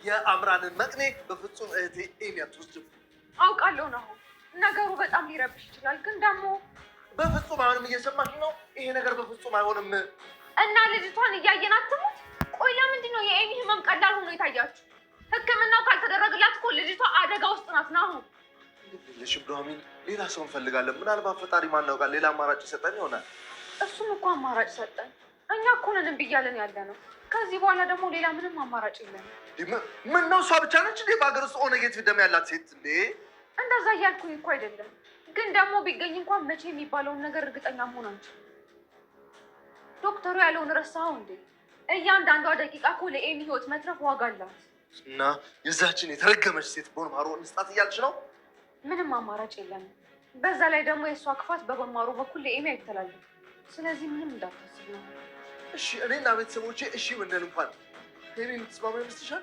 የአምራንን መቅኔ በፍጹም እህቴ ኤሚ አትወስድም። አውቃለሁ ነው ነገሩ በጣም ሊረብሽ ይችላል፣ ግን ደግሞ በፍጹም አሁንም እየሰማሽ ነው። ይሄ ነገር በፍጹም አይሆንም እና ልጅቷን እያየናት ትሙት። ቆይ ለምንድን ነው የኤሚ ህመም ቀላል ሆኖ የታያችሁ? ህክምናው ካልተደረገላት እኮ ልጅቷ አደጋ ውስጥ ናት ነው። ልሽም ዶሚን ሌላ ሰው እንፈልጋለን። ምናልባት ፈጣሪ ማን ያውቃል፣ ሌላ አማራጭ ይሰጠን ይሆናል። እሱም እኮ አማራጭ ሰጠን። እኛ እኮ ነን እምቢ እያለን ያለ ነው። ከዚህ በኋላ ደግሞ ሌላ ምንም አማራጭ የለንም። ምን ነው እሷ ብቻ ነች እንዴ በሀገር ውስጥ ኔጌቲቭ ደም ያላት ሴት እንዴ? እንደዛ እያልኩኝ እኮ አይደለም፣ ግን ደግሞ ቢገኝ እንኳን መቼ የሚባለውን ነገር እርግጠኛ መሆን አንችልም። ዶክተሩ ያለውን ረሳኸው እንዴ? እያንዳንዷ ደቂቃ እኮ ለኤሚ ህይወት መትረፍ ዋጋ አላት። እና የዛችን የተረገመች ሴት ቦንማሮ እንስጣት እያልች ነው? ምንም አማራጭ የለንም። በዛ ላይ ደግሞ የእሷ ክፋት በቦንማሮ በኩል ለኤሚ አይተላለፍም። ስለዚህ ምንም እንዳታስብ ነው። እሺ እኔና ቤተሰቦቼ እሺ ምንድን እንኳን ኤሚ የምትስማማ ይመስልሻል?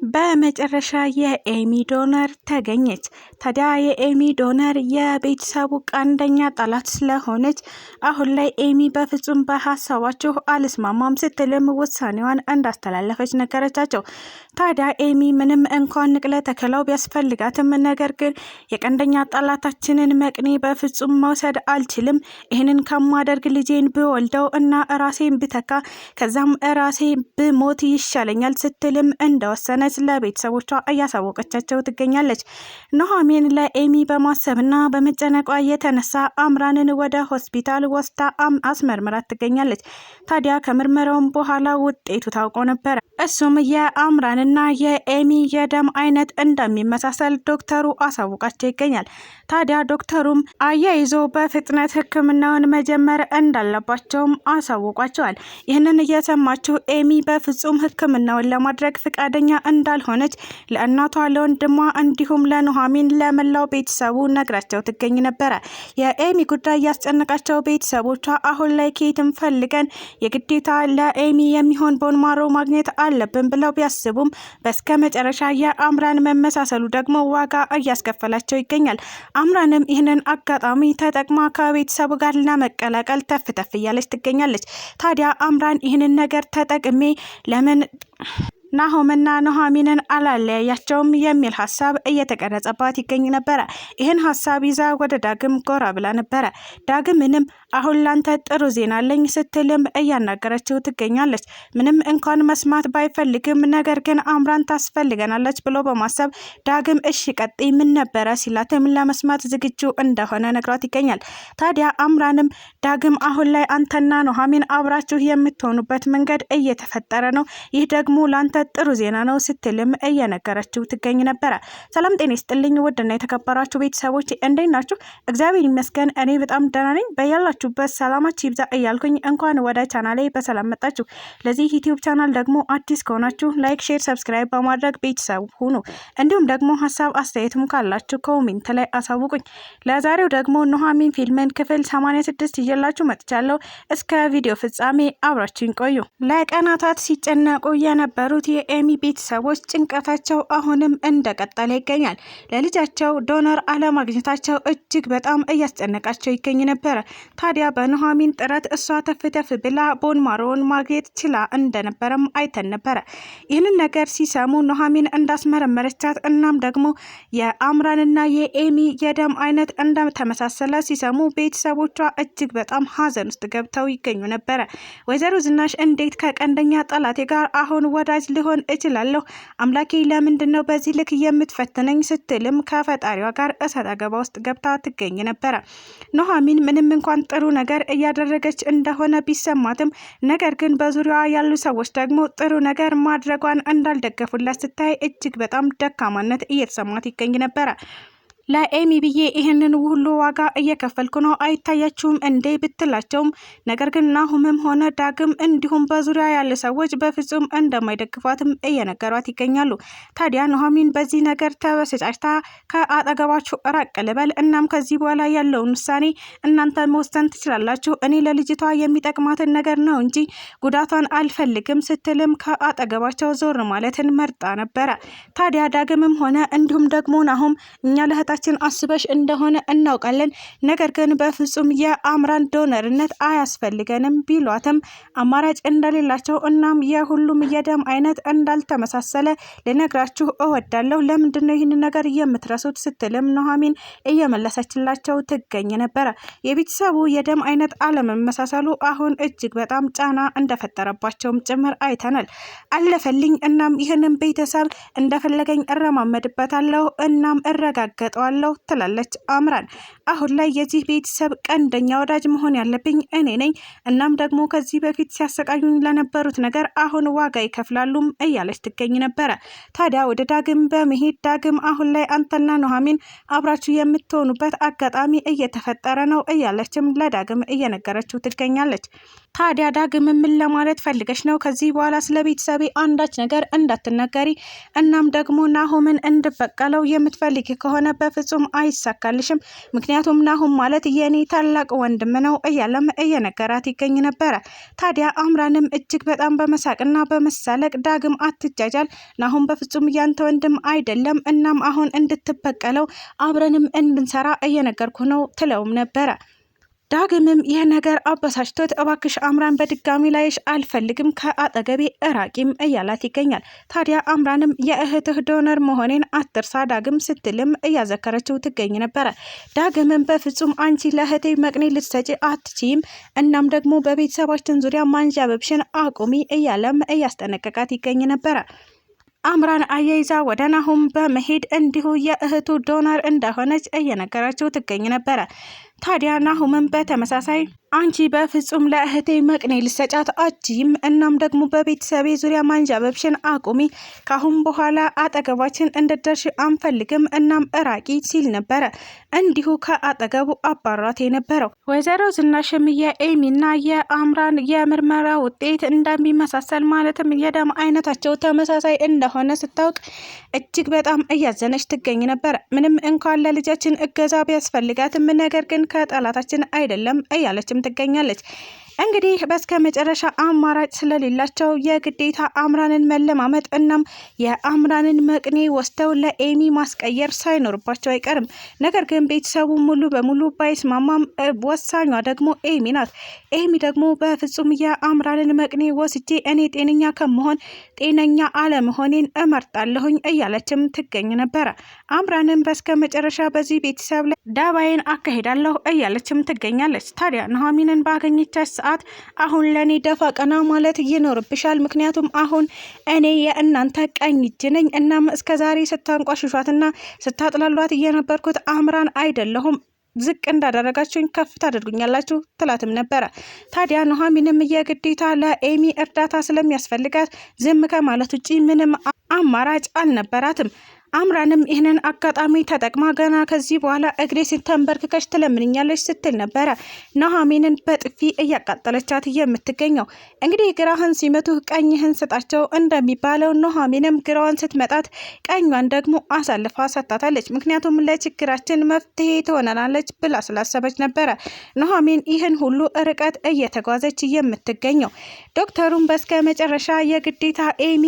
በመጨረሻ የኤሚ ዶነር ተገኘች። ታዲያ የኤሚ ዶነር የቤተሰቡ ቀንደኛ ጠላት ስለሆነች አሁን ላይ ኤሚ በፍጹም በሀሳባችሁ አልስማማም ስትልም ውሳኔዋን እንዳስተላለፈች ነገረቻቸው። ታዲያ ኤሚ ምንም እንኳን ንቅለ ተከላው ቢያስፈልጋትም ነገር ግን የቀንደኛ ጠላታችንን መቅኔ በፍጹም መውሰድ አልችልም፣ ይህንን ከማደርግ ልጄን ብወልደው እና ራሴን ብተካ ከዛም ራሴ ብሞት ይሻለኛል ስትልም እንደወሰነ ለቤተሰቦቿ እያሳወቀቻቸው ትገኛለች። ኑሐሚን ለኤሚ በማሰብና በመጨነቋ የተነሳ አምራንን ወደ ሆስፒታል ወስዳ አስመርምራት ትገኛለች። ታዲያ ከምርመራውም በኋላ ውጤቱ ታውቆ ነበር። እሱም የአምራንና የኤሚ የደም አይነት እንደሚመሳሰል ዶክተሩ አሳውቃቸው ይገኛል። ታዲያ ዶክተሩም አያይዞ በፍጥነት ሕክምናውን መጀመር እንዳለባቸውም አሳውቋቸዋል። ይህንን እየሰማችው ኤሚ በፍጹም ሕክምናውን ለማድረግ ፍቃደኛ እንዳልሆነች ለእናቷ ለወንድሟ እንዲሁም ለኑሐሚን ለመላው ቤተሰቡ ነግራቸው ትገኝ ነበረ። የኤሚ ጉዳይ ያስጨነቃቸው ቤተሰቦቿ አሁን ላይ ከየትም ፈልገን የግዴታ ለኤሚ የሚሆን ቦንማሮ ማግኘት አለብን ብለው ቢያስቡም በስከ መጨረሻ የአምራን መመሳሰሉ ደግሞ ዋጋ እያስከፈላቸው ይገኛል። አምራንም ይህንን አጋጣሚ ተጠቅማ ከቤተሰቡ ጋር ለመቀላቀል ተፍ ተፍ እያለች ትገኛለች። ታዲያ አምራን ይህንን ነገር ተጠቅሜ ለምን ናሆምና ኑሐሚንን አላለያያቸውም የሚል ሀሳብ እየተቀረጸባት ይገኝ ነበረ። ይህን ሀሳብ ይዛ ወደ ዳግም ጎራ ብላ ነበረ። ዳግምንም አሁን ላንተ ጥሩ ዜና አለኝ ስትልም እያናገረችው ትገኛለች። ምንም እንኳን መስማት ባይፈልግም ነገር ግን አምራን ታስፈልገናለች ብሎ በማሰብ ዳግም እሺ ቀጥይ ምን ነበረ ሲላትም ለመስማት ዝግጁ እንደሆነ ነግሯት ይገኛል። ታዲያ አምራንም ዳግም አሁን ላይ አንተና ኑሐሚን አብራችሁ የምትሆኑበት መንገድ እየተፈጠረ ነው፣ ይህ ደግሞ ላንተ ጥሩ ዜና ነው ስትልም እየነገረችው ትገኝ ነበረ። ሰላም ጤና ይስጥልኝ ውድና የተከበራችሁ ቤተሰቦች እንዴት ናችሁ? እግዚአብሔር ይመስገን እኔ በጣም ደህና ነኝ። በያላችሁበት ሰላማችሁ ይብዛ እያልኩኝ እንኳን ወደ ቻናሌ በሰላም መጣችሁ። ለዚህ ዩቲዩብ ቻናል ደግሞ አዲስ ከሆናችሁ ላይክ፣ ሼር፣ ሰብስክራይብ በማድረግ ቤተሰብ ሁኑ። እንዲሁም ደግሞ ሀሳብ አስተያየትም ካላችሁ ኮሜንት ላይ አሳውቁኝ። ለዛሬው ደግሞ ኑሐሚን ፊልምን ክፍል 86 ይዤላችሁ መጥቻለሁ። እስከ ቪዲዮ ፍጻሜ አብራችሁን ቆዩ። ለቀናታት ሲጨነቁ የነበሩት የኤሚ ቤተሰቦች ጭንቀታቸው አሁንም እንደቀጠለ ይገኛል። ለልጃቸው ዶነር አለማግኘታቸው እጅግ በጣም እያስጨነቃቸው ይገኝ ነበረ። ታዲያ በኑሐሚን ጥረት እሷ ተፍተፍ ብላ ቦንማሮውን ማግኘት ችላ እንደነበረም አይተን ነበረ። ይህንን ነገር ሲሰሙ ኑሐሚን እንዳስመረመረቻት እናም ደግሞ የአምራንና የኤሚ የደም አይነት እንደተመሳሰለ ሲሰሙ ቤተሰቦቿ እጅግ በጣም ሀዘን ውስጥ ገብተው ይገኙ ነበረ። ወይዘሮ ዝናሽ እንዴት ከቀንደኛ ጠላቴ ጋር አሁን ወዳጅ ሊሆን እችላለሁ? አምላኬ ለምንድን ነው በዚህ ልክ የምትፈትነኝ? ስትልም ከፈጣሪዋ ጋር እሰጥ አገባ ውስጥ ገብታ ትገኝ ነበረ። ኑሐሚን ምንም እንኳን ጥሩ ነገር እያደረገች እንደሆነ ቢሰማትም ነገር ግን በዙሪያዋ ያሉ ሰዎች ደግሞ ጥሩ ነገር ማድረጓን እንዳልደገፉላት ስታይ እጅግ በጣም ደካማነት እየተሰማት ይገኝ ነበረ። ለኤሚ ብዬ ይህንን ሁሉ ዋጋ እየከፈልኩ ነው አይታያችሁም እንዴ ብትላቸውም ነገር ግን ናሆምም ሆነ ዳግም እንዲሁም በዙሪያ ያለ ሰዎች በፍጹም እንደማይደግፏትም እየነገሯት ይገኛሉ። ታዲያ ኑሐሚን በዚህ ነገር ተበሳጭታ ከአጠገባችሁ ራቅ ልበል፣ እናም ከዚህ በኋላ ያለውን ውሳኔ እናንተ መወሰን ትችላላችሁ፣ እኔ ለልጅቷ የሚጠቅማትን ነገር ነው እንጂ ጉዳቷን አልፈልግም ስትልም ከአጠገባቸው ዞር ማለትን መርጣ ነበረ። ታዲያ ዳግምም ሆነ እንዲሁም ደግሞ ናሆም እኛ ለእናታችን አስበሽ እንደሆነ እናውቃለን፣ ነገር ግን በፍጹም የአምራን ዶነርነት አያስፈልገንም ቢሏትም አማራጭ እንደሌላቸው እናም የሁሉም የደም አይነት እንዳልተመሳሰለ ልነግራችሁ እወዳለሁ። ለምንድን ነው ይህን ነገር የምትረሱት? ስትልም ኑሐሚን እየመለሰችላቸው ትገኝ ነበረ። የቤተሰቡ የደም አይነት አለመመሳሰሉ አሁን እጅግ በጣም ጫና እንደፈጠረባቸውም ጭምር አይተናል። አለፈልኝ እናም ይህንን ቤተሰብ እንደፈለገኝ እረማመድበታለሁ እናም እረጋገጠዋለሁ ትላለች አምራን። አሁን ላይ የዚህ ቤተሰብ ቀንደኛ ወዳጅ መሆን ያለብኝ እኔ ነኝ። እናም ደግሞ ከዚህ በፊት ሲያሰቃዩኝ ለነበሩት ነገር አሁን ዋጋ ይከፍላሉም እያለች ትገኝ ነበረ። ታዲያ ወደ ዳግም በመሄድ ዳግም አሁን ላይ አንተና ኑሐሚን አብራችሁ የምትሆኑበት አጋጣሚ እየተፈጠረ ነው እያለችም ለዳግም እየነገረችው ትገኛለች። ታዲያ ዳግም ምን ለማለት ፈልገሽ ነው? ከዚህ በኋላ ስለ ቤተሰቤ አንዳች ነገር እንዳትናገሪ፣ እናም ደግሞ ናሆምን እንድበቀለው የምትፈልጊ ከሆነ በፍጹም አይሳካልሽም፣ ምክንያቱም ናሆም ማለት የኔ ታላቅ ወንድም ነው እያለም እየነገራት ይገኝ ነበረ። ታዲያ አምራንም እጅግ በጣም በመሳቅና በመሳለቅ ዳግም አትጃጃል፣ ናሆም በፍጹም ያንተ ወንድም አይደለም፣ እናም አሁን እንድትበቀለው አብረንም እንድንሰራ እየነገርኩ ነው ትለውም ነበረ። ዳግምም ይህ ነገር አበሳጭቶት እባክሽ አምራን በድጋሚ ላይሽ አልፈልግም፣ ከአጠገቤ እራቂም እያላት ይገኛል። ታዲያ አምራንም የእህትህ ዶነር መሆኔን አትርሳ ዳግም ስትልም እያዘከረችው ትገኝ ነበረ። ዳግምም በፍጹም አንቺ ለእህቴ መቅኔ ልትሰጪ አትችይም፣ እናም ደግሞ በቤተሰባችን ዙሪያ ማንዣበብሽን አቁሚ እያለም እያስጠነቀቃት ይገኝ ነበረ። አምራን አያይዛ ወደ ናሆም በመሄድ እንዲሁ የእህቱ ዶነር እንደሆነች እየነገረችው ትገኝ ነበረ። ታዲያ ናሆምን በተመሳሳይ አንቺ በፍጹም ለእህቴ መቅኔ ልሰጫት አትችይም፣ እናም ደግሞ በቤተሰቤ ዙሪያ ማንዣበብሽን አቁሚ፣ ካሁን በኋላ አጠገባችን እንድትደርሺ አንፈልግም፣ እናም እራቂ ሲል ነበረ እንዲሁ ከአጠገቡ አባራት የነበረው። ወይዘሮ ዝናሽም የኤሚና የአምራን የምርመራ ውጤት እንደሚመሳሰል ማለትም የደም አይነታቸው ተመሳሳይ እንደሆነ ስታውቅ እጅግ በጣም እያዘነች ትገኝ ነበር። ምንም እንኳን ለልጃችን እገዛ ቢያስፈልጋትም ነገር ግን ከጠላታችን አይደለም እያለችም ትገኛለች። እንግዲህ በስከ መጨረሻ አማራጭ ስለሌላቸው የግዴታ አምራንን መለማመጥ እናም የአምራንን መቅኔ ወስደው ለኤሚ ማስቀየር ሳይኖርባቸው አይቀርም። ነገር ግን ቤተሰቡ ሙሉ በሙሉ ባይስማማም ወሳኟ ደግሞ ኤሚ ናት። ኤሚ ደግሞ በፍጹም የአምራንን መቅኔ ወስጄ እኔ ጤነኛ ከመሆን ጤነኛ አለመሆኔን እመርጣለሁኝ እያለችም ትገኝ ነበረ። አምራንን በስከ መጨረሻ በዚህ ቤተሰብ ላይ ዳባዬን አካሄዳለሁ እያለችም ትገኛለች። ታዲያ ኑሐሚንን ባገኘቻት ሰዓት አሁን ለኔ ደፋ ቀና ማለት ይኖርብሻል፣ ምክንያቱም አሁን እኔ የእናንተ ቀኝ እጅ ነኝ። እናም እስከዛሬ ስታንቋሽሿትና ስታጥላሏት እየነበርኩት አምራን አይደለሁም፣ ዝቅ እንዳደረጋችሁኝ ከፍ ታደርጉኛላችሁ ትላትም ነበረ። ታዲያ ኑሐሚንም የግዴታ ለኤሚ እርዳታ ስለሚያስፈልጋት ዝም ከማለት ውጪ ምንም አማራጭ አልነበራትም። አምራንም ይህንን አጋጣሚ ተጠቅማ ገና ከዚህ በኋላ እግሬ ሲተንበርክከሽ ትለምንኛለች ስትል ነበረ ኑሐሚንን በጥፊ እያቃጠለቻት የምትገኘው። እንግዲህ ግራህን ሲመቱህ ቀኝህን ስጣቸው እንደሚባለው ኑሐሚንም ግራዋን ስትመጣት ቀኟን ደግሞ አሳልፋ ሰጥታታለች። ምክንያቱም ለችግራችን መፍትሄ ትሆነናለች ብላ ስላሰበች ነበረ ኑሐሚን ይህን ሁሉ ርቀት እየተጓዘች የምትገኘው። ዶክተሩም በስከ መጨረሻ የግዴታ ኤሚ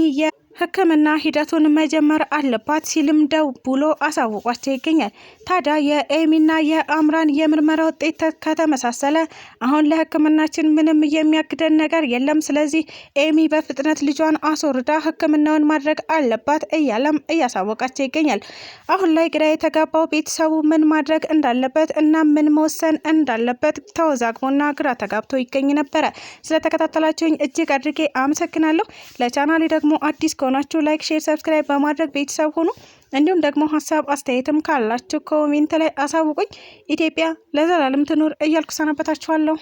ሕክምና ሂደቱን መጀመር አለባት ሲልም ደውሎ አሳውቋቸው ይገኛል። ታዲያ የኤሚና የአምራን የምርመራ ውጤት ከተመሳሰለ አሁን ለሕክምናችን ምንም የሚያግደን ነገር የለም፣ ስለዚህ ኤሚ በፍጥነት ልጇን አስወርዳ ሕክምናውን ማድረግ አለባት እያለም እያሳወቃቸው ይገኛል። አሁን ላይ ግራ የተጋባው ቤተሰቡ ምን ማድረግ እንዳለበት እና ምን መወሰን እንዳለበት ተወዛግቦና ግራ ተጋብቶ ይገኝ ነበረ። ስለተከታተላችሁኝ እጅግ አድርጌ አመሰግናለሁ። ለቻናሌ ደግሞ አዲስ ከሆናችሁ ላይክ፣ ሼር፣ ሰብስክራይብ በማድረግ ቤተሰብ ሁኑ። እንዲሁም ደግሞ ሀሳብ አስተያየትም ካላችሁ ኮሜንት ላይ አሳውቁኝ። ኢትዮጵያ ለዘላለም ትኑር እያልኩ ሰናበታችኋለሁ።